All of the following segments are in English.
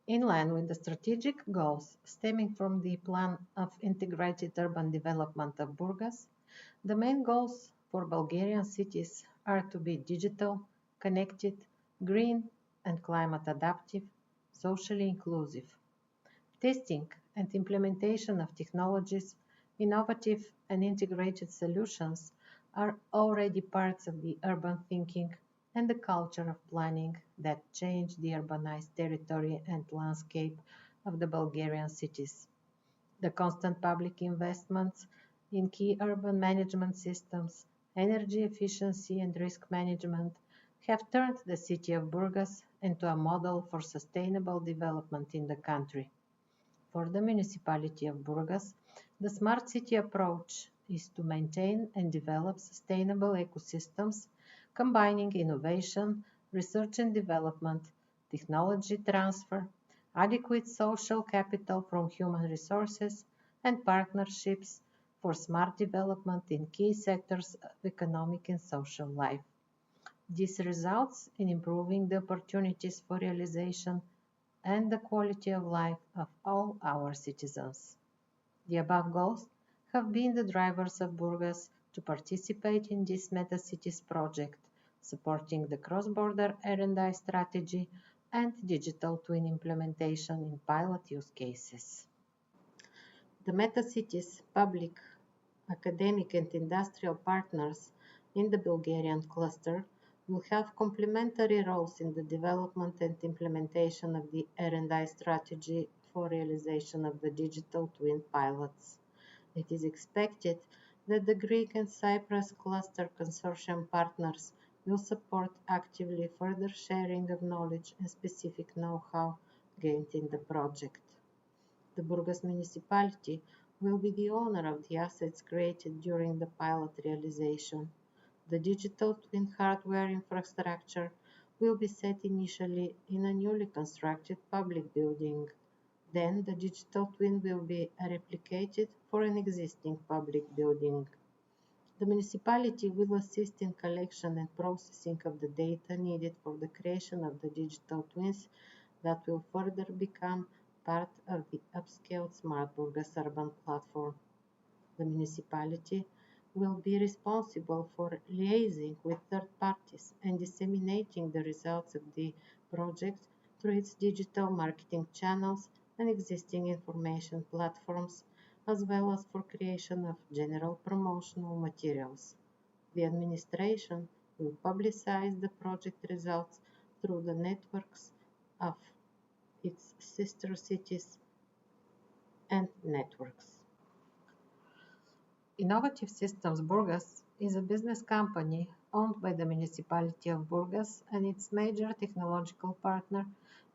In line with the strategic goals stemming from the Plan of Integrated Urban Development of Burgas, the main goals for Bulgarian cities are to be digital, connected, green, and climate adaptive, socially inclusive. Testing and implementation of technologies, innovative and integrated solutions are already parts of the urban thinking and the culture of planning that change the urbanized territory and landscape of the Bulgarian cities. The constant public investments in key urban management systems, energy efficiency and risk management have turned the city of Burgas into a model for sustainable development in the country. For the municipality of Burgas, the smart city approach is to maintain and develop sustainable ecosystems, combining innovation, research and development, technology transfer, adequate social capital from human resources, and partnerships for smart development in key sectors of economic and social life. This results in improving the opportunities for realization and the quality of life of all our citizens. The above goals have been the drivers of Burgas to participate in this Meta-Cities project, supporting the cross-border R&I strategy and digital twin implementation in pilot use cases. The Meta-Cities public, academic and industrial partners in the Bulgarian cluster will have complementary roles in the development and implementation of the R&I strategy for realization of the digital twin pilots. It is expected that the Greek and Cyprus cluster consortium partners will support actively further sharing of knowledge and specific know-how gained in the project. The Burgas municipality will be the owner of the assets created during the pilot realization. The digital twin hardware infrastructure will be set initially in a newly constructed public building. Then the digital twin will be replicated for an existing public building. The municipality will assist in collection and processing of the data needed for the creation of the digital twins that will further become part of the upscaled Smart Burgas urban platform. The municipality will be responsible for liaising with third parties and disseminating the results of the project through its digital marketing channels and existing information platforms, as well as for creation of general promotional materials. The administration will publicize the project results through the networks of its sister cities and networks. Innovative Systems Burgas is a business company owned by the municipality of Burgas and its major technological partner,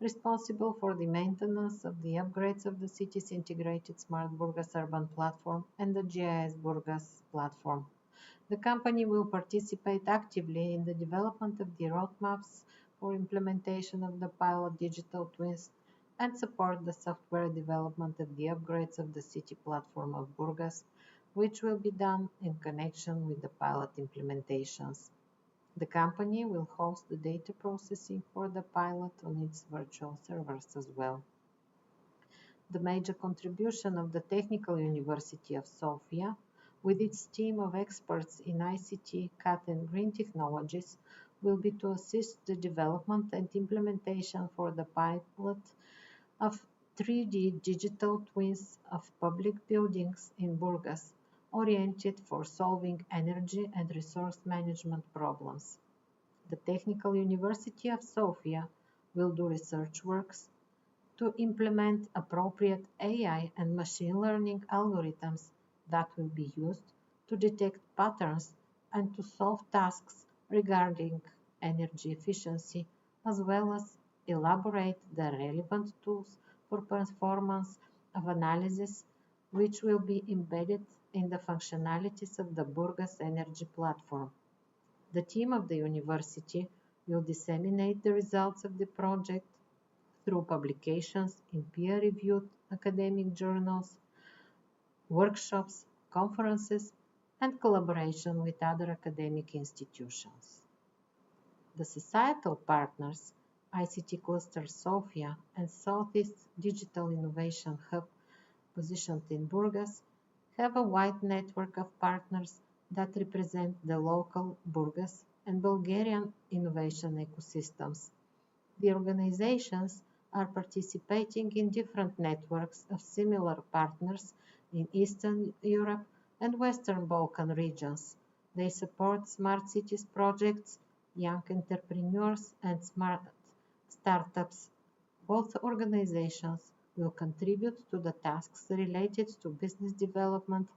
responsible for the maintenance of the upgrades of the city's integrated Smart Burgas urban platform and the GIS Burgas platform. The company will participate actively in the development of the roadmaps for implementation of the pilot digital twins and support the software development of the upgrades of the city platform of Burgas, which will be done in connection with the pilot implementations. The company will host the data processing for the pilot on its virtual servers as well. The major contribution of the Technical University of Sofia, with its team of experts in ICT, CAT and green technologies, will be to assist the development and implementation for the pilot of 3D digital twins of public buildings in Burgas, oriented for solving energy and resource management problems. The Technical University of Sofia will do research works to implement appropriate AI and machine learning algorithms that will be used to detect patterns and to solve tasks regarding energy efficiency, as well as elaborate the relevant tools for performance of analysis, which will be embedded in the functionalities of the Burgas Energy Platform. The team of the university will disseminate the results of the project through publications in peer-reviewed academic journals, workshops, conferences, and collaboration with other academic institutions. The societal partners ICT Cluster Sofia, and Southeast Digital Innovation Hub positioned in Burgas, have a wide network of partners that represent the local Burgas and Bulgarian innovation ecosystems. The organizations are participating in different networks of similar partners in Eastern Europe and Western Balkan regions. They support smart cities projects, young entrepreneurs, and smart startups. Both organizations will contribute to the tasks related to business development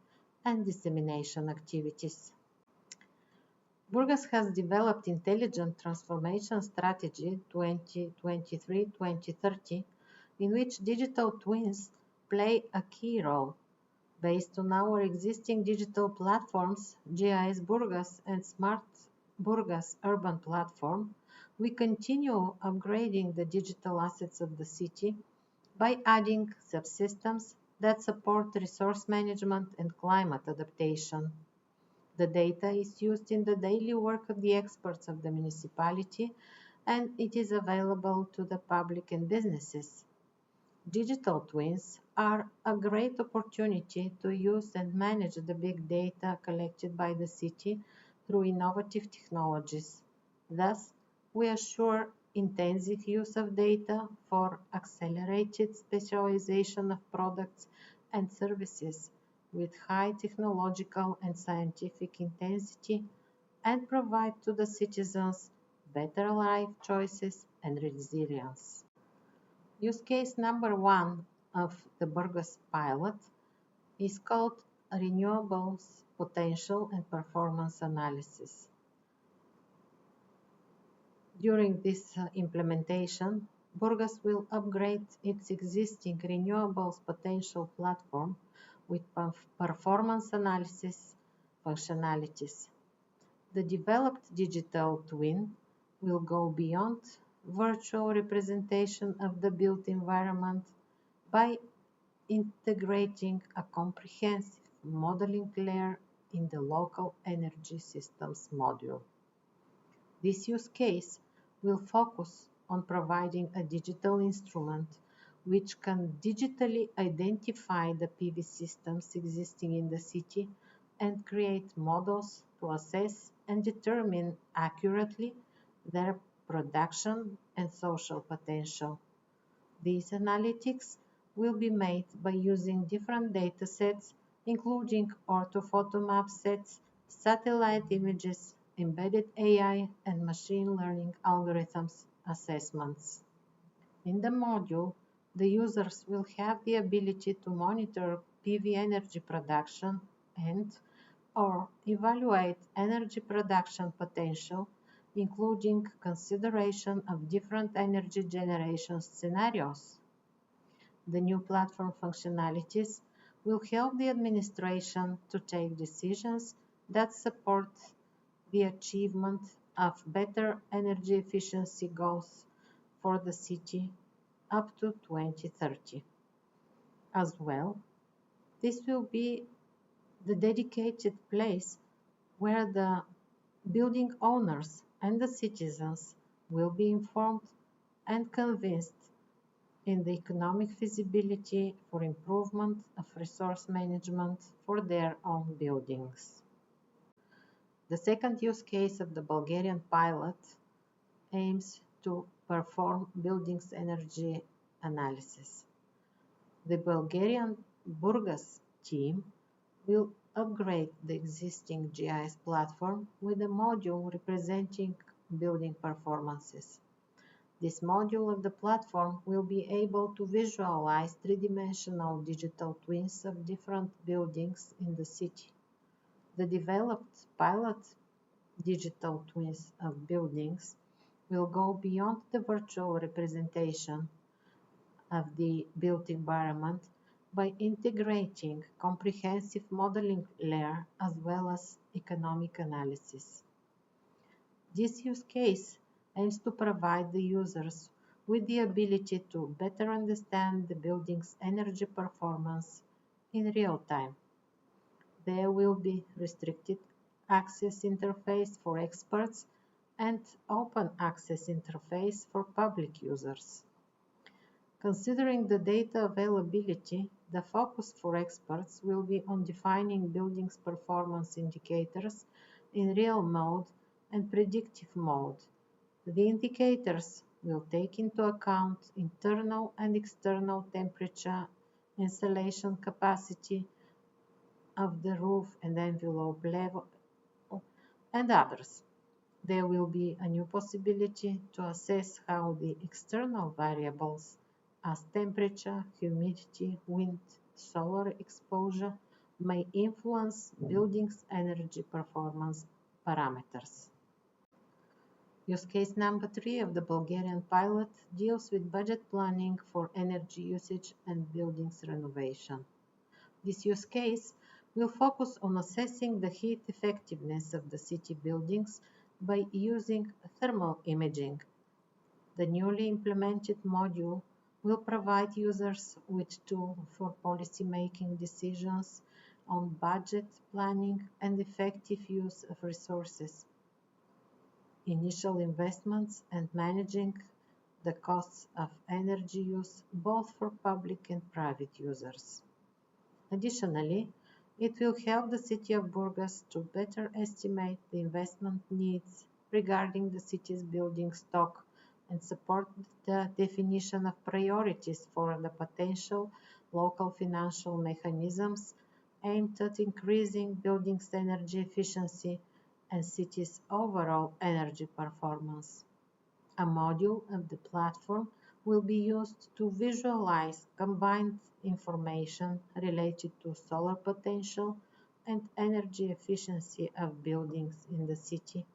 and dissemination activities. Burgas has developed Intelligent Transformation Strategy 2023-2030, in which digital twins play a key role. Based on our existing digital platforms, GIS Burgas and Smart Burgas Urban Platform, we continue upgrading the digital assets of the city by adding subsystems that support resource management and climate adaptation. The data is used in the daily work of the experts of the municipality, and it is available to the public and businesses. Digital twins are a great opportunity to use and manage the big data collected by the city through innovative technologies. Thus, we assure intensive use of data for accelerated specialization of products and services with high technological and scientific intensity and provide to the citizens better life choices and resilience. Use case number one of the Burgos pilot is called Renewables Potential and Performance Analysis. During this implementation, Burgas will upgrade its existing renewables potential platform with performance analysis functionalities. The developed digital twin will go beyond virtual representation of the built environment by integrating a comprehensive modeling layer in the local energy systems module. This use case will focus on providing a digital instrument which can digitally identify the PV systems existing in the city and create models to assess and determine accurately their production and social potential. These analytics will be made by using different datasets, including orthophoto map sets, satellite images, embedded AI, and machine learning algorithms assessments. In the module, the users will have the ability to monitor PV energy production and/or evaluate energy production potential, including consideration of different energy generation scenarios. The new platform functionalities will help the administration to take decisions that support the achievement of better energy efficiency goals for the city up to 2030. As well, this will be the dedicated place where the building owners and the citizens will be informed and convinced in the economic feasibility for improvement of resource management for their own buildings. The second use case of the Bulgarian pilot aims to perform buildings energy analysis. The Bulgarian Burgas team will upgrade the existing GIS platform with a module representing building performances. This module of the platform will be able to visualize three-dimensional digital twins of different buildings in the city. The developed pilot digital twins of buildings will go beyond the virtual representation of the built environment by integrating comprehensive modeling layer as well as economic analysis. This use case aims to provide the users with the ability to better understand the building's energy performance in real time. There will be restricted access interface for experts and open access interface for public users. Considering the data availability, the focus for experts will be on defining buildings' performance indicators in real mode and predictive mode. The indicators will take into account internal and external temperature, insulation capacity of the roof and envelope level, and others. There will be a new possibility to assess how the external variables as temperature, humidity, wind, solar exposure may influence buildings' energy performance parameters. Use case number 3 of the Bulgarian pilot deals with budget planning for energy usage and buildings renovation. This use case will focus on assessing the heat effectiveness of the city buildings by using thermal imaging. The newly implemented module will provide users with tools for policy-making decisions on budget planning and effective use of resources, initial investments, and managing the costs of energy use both for public and private users. Additionally, it will help the city of Burgas to better estimate the investment needs regarding the city's building stock and support the definition of priorities for the potential local financial mechanisms aimed at increasing buildings' energy efficiency and city's overall energy performance. A module of the platform will be used to visualize combined information related to solar potential and energy efficiency of buildings in the city,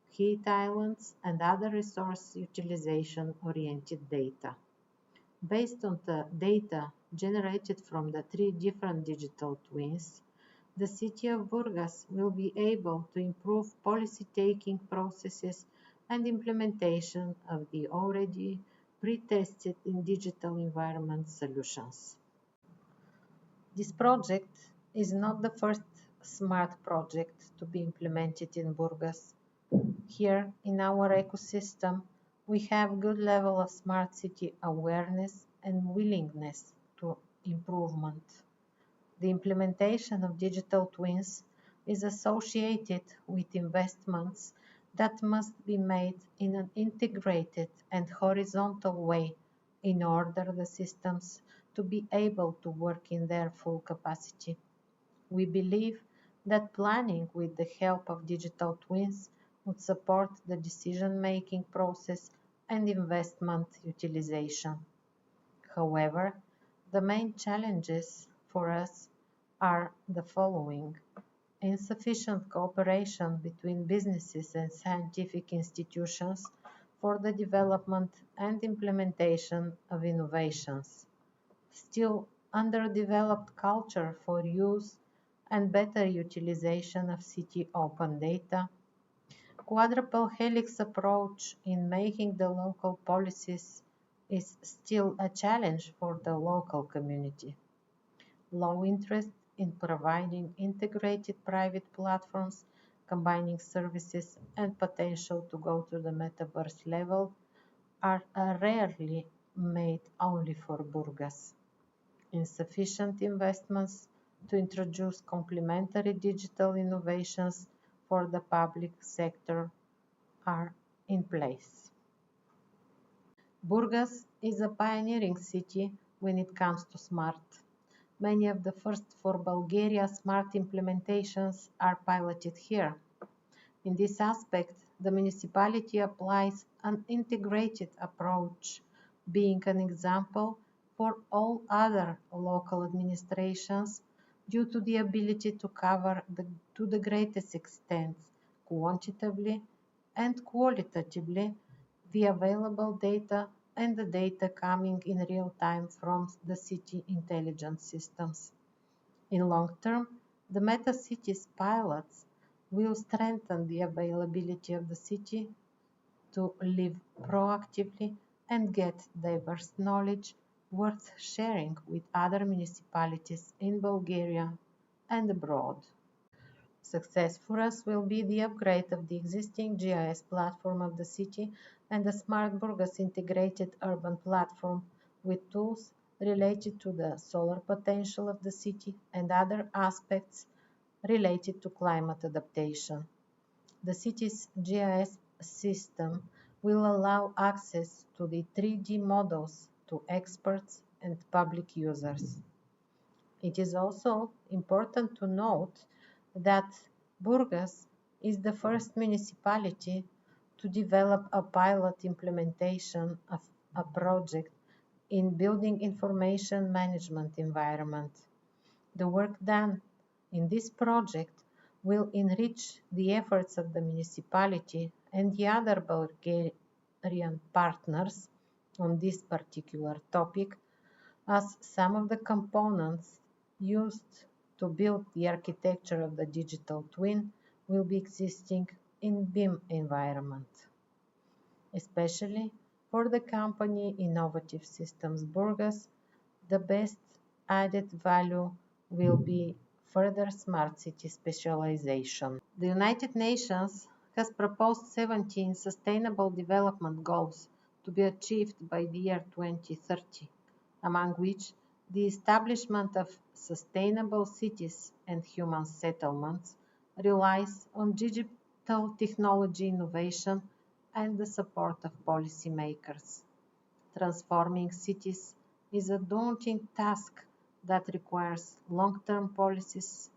heat islands, and other resource utilization-oriented data. Based on the data generated from the 3 different digital twins, the city of Burgas will be able to improve policy-taking processes and implementation of the already pre-tested in digital environment solutions. This project is not the first smart project to be implemented in Burgas. Here in our ecosystem, we have good level of smart city awareness and willingness to improvement. The implementation of digital twins is associated with investments that must be made in an integrated and horizontal way in order the systems to be able to work in their full capacity. We believe that planning with the help of digital twins would support the decision-making process and investment utilization. However, the main challenges for us are the following: insufficient cooperation between businesses and scientific institutions for the development and implementation of innovations, still underdeveloped culture for use and better utilization of city open data, quadruple helix approach in making the local policies is still a challenge for the local community. Low interest in providing integrated private platforms, combining services and potential to go to the metaverse level are rarely made only for Burgas. Insufficient investments to introduce complementary digital innovations for the public sector are in place. Burgas is a pioneering city when it comes to smart. Many of the first for Bulgaria smart implementations are piloted here. In this aspect, the municipality applies an integrated approach, being an example for all other local administrations due to the ability to cover to the greatest extent, quantitatively and qualitatively, the available data and the data coming in real time from the city intelligence systems. In long term, the Meta Cities pilots will strengthen the availability of the city to live proactively and get diverse knowledge worth sharing with other municipalities in Bulgaria and abroad. Success for us will be the upgrade of the existing GIS platform of the city and the Smart Burgas integrated urban platform with tools related to the solar potential of the city and other aspects related to climate adaptation. The city's GIS system will allow access to the 3D models to experts and public users. It is also important to note that Burgas is the first municipality to develop a pilot implementation of a project in building information management environment. The work done in this project will enrich the efforts of the municipality and the other Bulgarian partners on this particular topic, as some of the components used to build the architecture of the digital twin will be existing in BIM environment. Especially for the company Innovative Systems Burgas, the best added value will be further smart city specialization. The United Nations has proposed 17 sustainable development goals to be achieved by the year 2030, among which the establishment of sustainable cities and human settlements relies on digital technology innovation and the support of policymakers. Transforming cities is a daunting task that requires long-term policies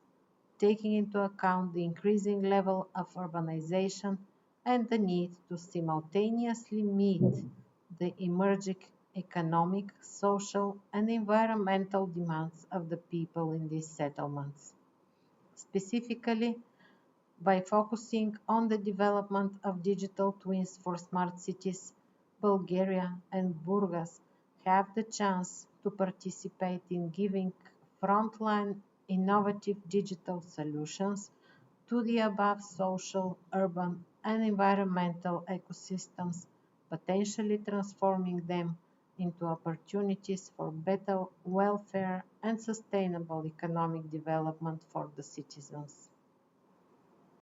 taking into account the increasing level of urbanization and the need to simultaneously meet the emerging economic, social, and environmental demands of the people in these settlements. Specifically, by focusing on the development of digital twins for smart cities, Bulgaria and Burgas have the chance to participate in giving frontline innovative digital solutions to the above social, urban, and environmental ecosystems, potentially transforming them into opportunities for better welfare and sustainable economic development for the citizens.